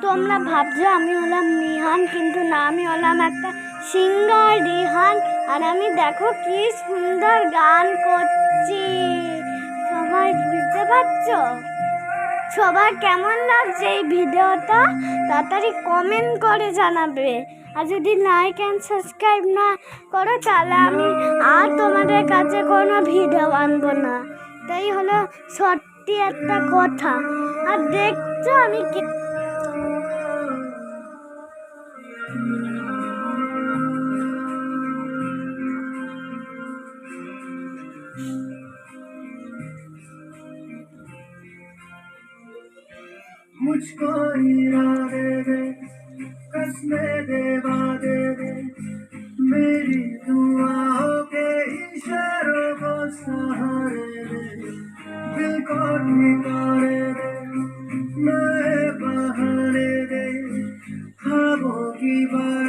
তোমরা ভাবছো আমি হলাম নিহান, কিন্তু না, আমি হলাম একটা সিঙ্গার রিহান। আর আমি দেখো কি সুন্দর গান করছি, সবাই বুঝতে পারছো? সবার কেমন লাগছে এই ভিডিওটা তাড়াতাড়ি কমেন্ট করে জানাবে। আর যদি লাইক অ্যান্ড সাবস্ক্রাইব না করো তাহলে আমি আর তোমাদের কাছে কোনো ভিডিও আনবো না। তাই হলো সত্যি একটা কথা। আর দেখছো আমি मुझको इरादे दे, कसमें दे, वादे दे, मेरी दुआओं के इशारों को सहारे दे, दिल को ठिकाने दे, नए बहाने दे, ख्वाबों की बात